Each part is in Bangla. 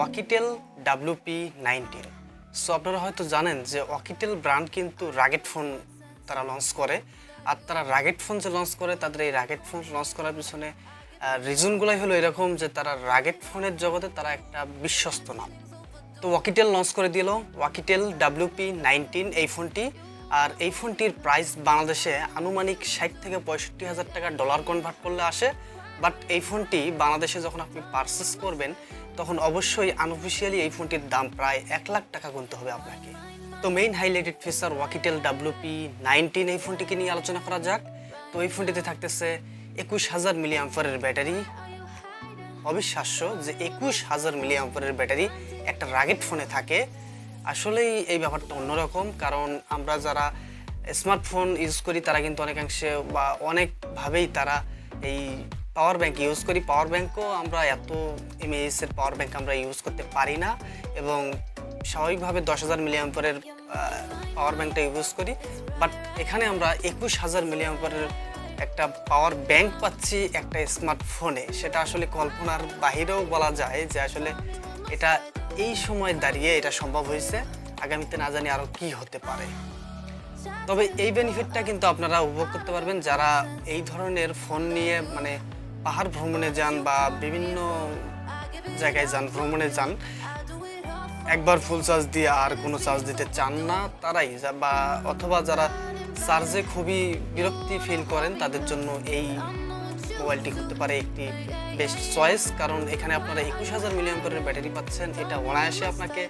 Oukitel WP19। সো আপনারা হয়তো জানেন যে Oukitel ব্র্যান্ড কিন্তু রাগেড ফোন তারা লঞ্চ করে। আর তারা রাগেড ফোন যে লঞ্চ করে, তাদের এই রাগেড ফোন লঞ্চ করার পিছনে রিজনগুলাই হলো এরকম যে তারা রাগেড ফোনের জগতে তারা একটা বিশ্বস্ত নাম। তো Oukitel লঞ্চ করে দিল Oukitel WP19 এই ফোনটি। আর এই ফোনটির প্রাইস বাংলাদেশে আনুমানিক 60 থেকে 65 হাজার টাকা ডলার কনভার্ট করলে আসে। বাট এই ফোনটি বাংলাদেশে যখন আপনি পারচেস করবেন তখন অবশ্যই আনঅফিসিয়ালি এই ফোনটির দাম প্রায় 1 লাখ টাকা গুনতে হবে আপনাকে। তো main highlighted feature Oukitel WP19 এই ফোনটিকে নিয়ে আলোচনা করা যাক। তো এই ফোনটিতে থাকতেছে 21,000 মিলিঅ্যাম্পিয়ারের ব্যাটারি। অবিশ্বাস্য যে 21,000 মিলিঅ্যাম্পিয়ারের ব্যাটারি একটা রাগেড ফোনে থাকে। আসলেই এই ব্যাপারটা অন্যরকম, কারণ আমরা যারা স্মার্টফোন ইউজ করি তারা কিন্তু অনেকাংশে বা অনেকভাবেই তারা এই পাওয়ার ব্যাংক ইউজ করি। পাওয়ার ব্যাংকও আমরা এত এমএএইচের পাওয়ার ব্যাংক আমরা ইউজ করতে পারি না, এবং স্বাভাবিকভাবে 10,000 মিলিঅ্যাম্পিয়ারের পাওয়ার ব্যাংকটা ইউজ করি। বাট এখানে আমরা 21,000 মিলিঅ্যাম্পিয়ারের একটা পাওয়ার ব্যাংক পাচ্ছি একটা স্মার্টফোনে, সেটা আসলে কল্পনার বাহিরেও বলা যায় যে আসলে এটা এই সময় দাঁড়িয়ে এটা সম্ভব হয়েছে। আগামীতে না জানি আরও কি হতে পারে। তবে এই বেনিফিটটা কিন্তু আপনারা উপভোগ করতে পারবেন যারা এই ধরনের ফোন নিয়ে মানে পাহাড় ভ্রমণে যান বা বিভিন্ন জায়গায় যান, ভ্রমণে যান, একবার ফুল চার্জ দিয়ে আর কোনো চার্জ দিতে চান না তারাই, বা অথবা যারা চার্জে খুবই বিরক্তি ফিল করেন তাদের জন্য এই মোবাইলটি হতে পারে একটি বেস্ট চয়েস। কারণ এখানে আপনারা 21,000 মিলিঅ্যাম্পিয়ারের ব্যাটারি পাচ্ছেন। এটা অনায়াসে আপনাকে,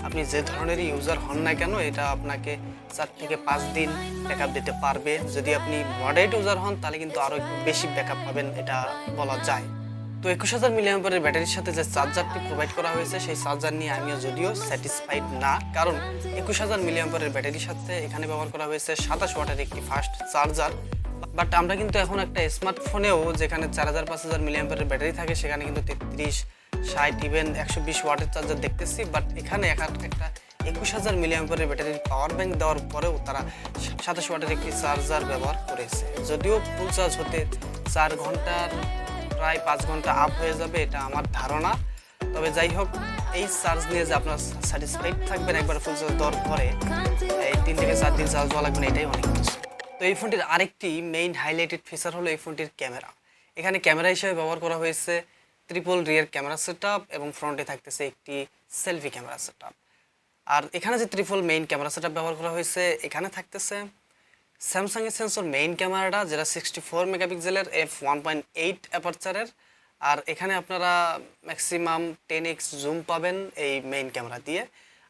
আপনি যে ধরনেরই ইউজার হন না কেন, এটা আপনাকে 4 থেকে 5 দিন ব্যাকআপ দিতে পারবে। যদি আপনি মডারেট ইউজার হন তাহলে কিন্তু আরও একটু বেশি ব্যাকআপ পাবেন, এটা বলা যায়। তো 21,000 মিলিঅ্যাম্পিয়ারের ব্যাটারির সাথে যে চার্জারটি প্রোভাইড করা হয়েছে সেই চার্জার নিয়ে আমিও যদিও স্যাটিসফাইড না, কারণ 21,000 মিলিঅ্যাম্পিয়ারের ব্যাটারির সাথে এখানে ব্যবহার করা হয়েছে 27 ওয়াটের একটি ফাস্ট চার্জার। বাট আমরা কিন্তু এখন একটা স্মার্টফোনেও যেখানে 4,000-5,000 মিলিঅ্যাম্পিয়ারের ব্যাটারি থাকে সেখানে কিন্তু 33, 60, ইভেন 120 ওয়াটের চার্জার দেখতেছি। বাট এখানে একটা 21,000 মিলিঅ্যাম্পিয়ারের ব্যাটারির পাওয়ার ব্যাংক দেওয়ার পরেও তারা 27 ওয়াটের একটি চার্জার ব্যবহার করেছে। যদিও ফুল চার্জ হতে 4 ঘন্টার প্রায় 5 ঘন্টা আপ হয়ে যাবে এটা আমার ধারণা। তবে যাই হোক, এই চার্জ নিয়ে যে আপনার স্যাটিসফাইড থাকবেন একবার ফুল চার্জ দেওয়ার পরে, এই 3 থেকে 4 দিন চার্জ দেওয়া লাগবে না, এটাই অনেক কিছু। তো এই ফোনটির আরেকটি মেইন হাইলাইটেড ফিচার হলো এই ফোনটির ক্যামেরা। এখানে ক্যামেরা হিসেবে ব্যবহার করা হয়েছে ট্রিপল রিয়ার ক্যামেরা সেটআপ এবং ফ্রন্টে থাকতেছে একটি সেলফি ক্যামেরা সেটআপ। আর এখানে যে ট্রিপল মেইন ক্যামেরা সেটআপ ব্যবহার করা হয়েছে, এখানে থাকতেছে স্যামসাংয়ের সেন্সর মেইন ক্যামেরাটা যেটা 64 মেগাপিক্সেলের f1.8 অ্যাপারচারের। আর এখানে আপনারা ম্যাক্সিমাম 10x জুম পাবেন এই মেইন ক্যামেরা দিয়ে।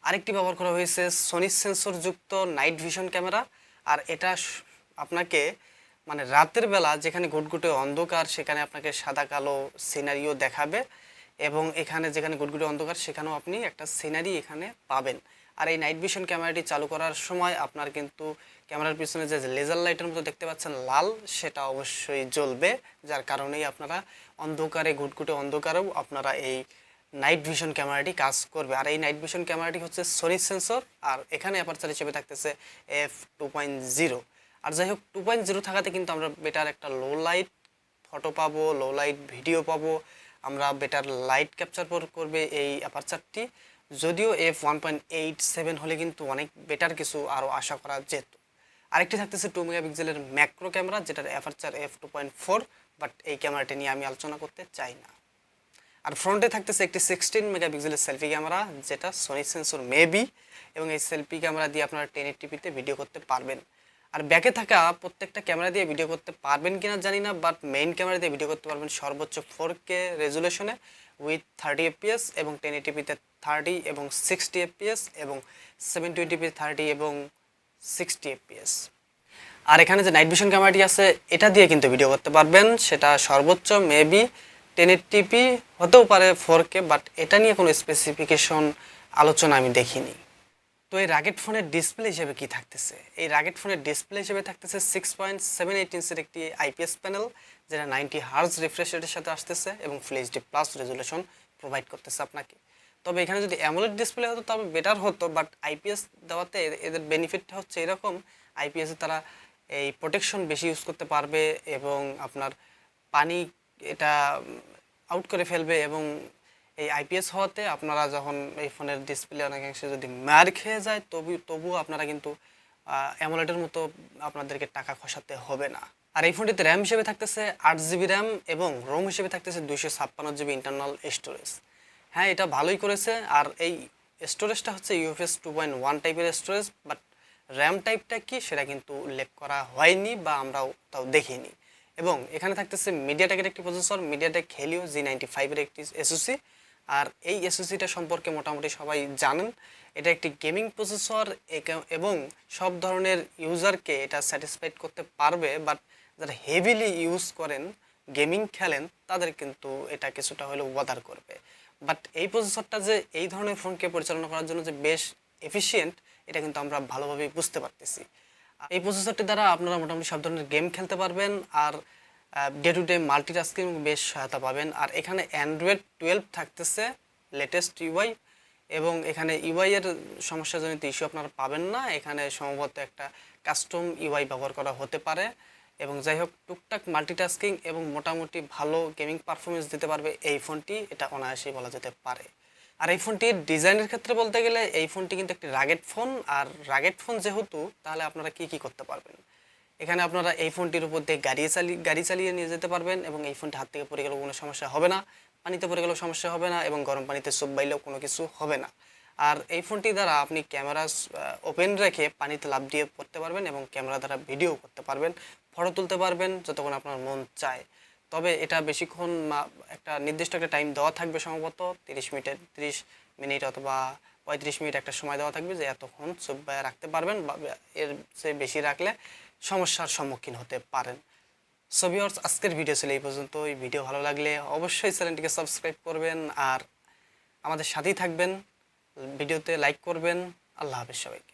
আরেকটি ব্যবহার করা হয়েছে সোনির সেন্সরযুক্ত নাইট ভিশন ক্যামেরা। আর এটা আপনাকে মানে রাতের বেলা যেখানে ঘুটঘুটে অন্ধকার সেখানে আপনাকে সাদা কালো সিনারিও দেখাবে, এবং এখানে যেখানে ঘুটঘুটে অন্ধকার সেখানেও আপনি একটা সিনারি এখানে পাবেন। আর এই নাইট ভিশন ক্যামেরাটি চালু করার সময় আপনার কিন্তু ক্যামেরার পিছনে যে লেজার লাইটের মতো দেখতে পাচ্ছেন লাল, সেটা অবশ্যই জ্বলবে, যার কারণেই আপনারা অন্ধকারে ঘুটঘুটে অন্ধকারেও আপনারা এই নাইট ভিশন ক্যামেরাটি কাজ করবে। আর এই নাইট ভিশন ক্যামেরাটি হচ্ছে সোনির সেন্সর, আর এখানে অ্যাপারচার হিসেবে থাকতেছে f2.0। আর যাই হোক, 2.0 থাকাতে কিন্তু আমরা বেটার একটা লো লাইট ফটো পাবো, লো লাইট ভিডিও পাবো, আমরা বেটার লাইট ক্যাপচার করবে এই অ্যাপারচারটি। যদিও f1.87 হলে কিন্তু অনেক বেটার কিছু আরও আশা করা যেত। আরেকটি থাকতেছে 2 মেগাপিক্সেলের ম্যাক্রো ক্যামেরা যেটার অ্যাপারচার f2.4, বাট এই ক্যামেরাটি নিয়ে আমি আলোচনা করতে চাই না। আর ফ্রন্টে থাকতেছে একটি 16 মেগাপিক্সেলের সেলফি ক্যামেরা যেটা সোনির সেন্সর মেবি, এবং এই সেলফি ক্যামেরা দিয়ে আপনারা 1080p ভিডিও করতে পারবেন। আর ব্যাকে থাকা প্রত্যেকটা ক্যামেরা দিয়ে ভিডিও করতে পারবেন কিনা জানি না, বাট মেইন ক্যামেরা দিয়ে ভিডিও করতে পারবেন সর্বোচ্চ 4K রেজুলেশনে উইথ 30 fps, এবং 1080pতে 30 এবং 60 fps, এবং 720p 30 এবং 60 fps। আর এখানে যে নাইট ভিশন ক্যামেরাটি আছে এটা দিয়ে কিন্তু ভিডিও করতে পারবেন, সেটা সর্বোচ্চ মেবি 1080p হতেও পারে 4K, বাট এটা নিয়ে কোনো স্পেসিফিকেশন আলোচনা আমি দেখিনি। তো এই রাগেড ফোনের ডিসপ্লে হিসেবে কি থাকতেছে? এই রাগেড ফোনের ডিসপ্লে হিসেবে থাকতেছে 6.78 ইঞ্চের একটি IPS প্যানেল যেটা 90 হার্জ রিফ্রেশ রেটের সাথে আসতেছে এবং full HD plus resolution provide করতেছে আপনাকে। তবে এখানে যদি অ্যামোলেড ডিসপ্লে হতো তবে বেটার হতো, বাট IPS দেওয়াতে এদের বেনিফিটটা হচ্ছে এরকম, IPS-এ তারা এই প্রোটেকশন বেশি ইউজ করতে পারবে এবং আপনার পানি এটা আউট করে ফেলবে, এবং এই আইপিএস হওয়াতে আপনারা যখন এই ফোনের ডিসপ্লে অনেকাংশে যদি মার খেয়ে যায় তবুও আপনারা কিন্তু অ্যামোলেডের মতো আপনাদেরকে টাকা খসাতে হবে না। আর এই ফোনটিতে র্যাম হিসেবে থাকতেছে 8 জিবি র্যাম এবং রোম হিসেবে থাকতেছে 256 জিবি ইন্টারনাল স্টোরেজ। হ্যাঁ, এটা ভালোই করেছে। আর এই স্টোরেজটা হচ্ছে ইউএফএস 2.1 টাইপের স্টোরেজ, বাট র্যাম টাইপটা কি সেটা কিন্তু উল্লেখ করা হয়নি বা আমরাও তাও দেখিনি। এবং এখানে থাকতেছে মিডিয়াটেকের একটি প্রসেসর, মিডিয়াটেক হেলিও G95 এর একটি এসওসি। আর এই এসওসিটা সম্পর্কে মোটামুটি সবাই জানেন। এটা একটি গেমিং প্রসেসর এবং সব ধরনের ইউজারকে এটা স্যাটিসফাইড করতে পারবে, বাট যারা হেভিলি ইউজ করেন, গেমিং খেলেন, তাদের কিন্তু এটা কিছুটা হলেও বদার করবে। বাট এই প্রসেসরটা যে এই ধরনের ফোনকে পরিচালনা করার জন্য যে বেশ এফিশিয়েন্ট, এটা কিন্তু আমরা ভালোভাবেই বুঝতে পারতেছি। এই প্রসেসরটি দ্বারা আপনারা মোটামুটি সব ধরনের গেম খেলতে পারবেন আর ডে টু ডে মাল্টিটাস্কিং বেশ সহায়তা পাবেন। আর এখানে অ্যান্ড্রয়েড 12 থাকতেছে লেটেস্ট ইউআই, এবং এখানে ইউআই এর সমস্যাজনিত ইস্যু আপনারা পাবেন না। এখানে সম্ভবত একটা কাস্টম ইউআই ব্যবহার করা হতে পারে। এবং যাই হোক, টুকটাক মাল্টিটাস্কিং এবং মোটামুটি ভালো গেমিং পারফরমেন্স দিতে পারবে এই ফোনটি, এটা অনায়াসেই বলা যেতে পারে। আর এই ফোনটির ডিজাইনের ক্ষেত্রে বলতে গেলে এই ফোনটি কিন্তু একটি রাগেড ফোন। আর রাগেড ফোন যেহেতু, তাহলে আপনারা কি করতে পারবেন, এখানে আপনারা এই ফোনটির উপর দিয়ে গাড়ি চালিয়ে নিয়ে যেতে পারবেন এবং এই ফোনটি হাত থেকে পড়ে গেলেও কোনো সমস্যা হবে না, পানিতে পড়ে গেলেও সমস্যা হবে না এবং গরম পানিতে চোখ বাইলেও কোনো কিছু হবে না। আর এই ফোনটি দ্বারা আপনি ক্যামেরা ওপেন রেখে পানিতে লাফ দিয়ে পড়তে পারবেন এবং ক্যামেরা দ্বারা ভিডিও করতে পারবেন, ফটো তুলতে পারবেন যতক্ষণ আপনার মন চায়। তবে এটা বেশিক্ষণ একটা নির্দিষ্ট একটা টাইম দেওয়া থাকবে, সম্ভবত 30 মিনিট অথবা 35 মিনিট একটা সময় দেওয়া থাকবে যে এতক্ষণ চোখ বাইরে রাখতে পারবেন, বা এর চেয়ে বেশি রাখলে সমস্যার সম্মুখীন হতে পারেন। সো ভিউয়ার্স, আজকের ভিডিও ছিল এই পর্যন্ত। এই ভিডিও ভালো লাগলে অবশ্যই চ্যানেলটিকে সাবস্ক্রাইব করবেন আর আমাদের সাথেই থাকবেন, ভিডিওতে লাইক করবেন। আল্লাহ হাফেজ সবাইকে।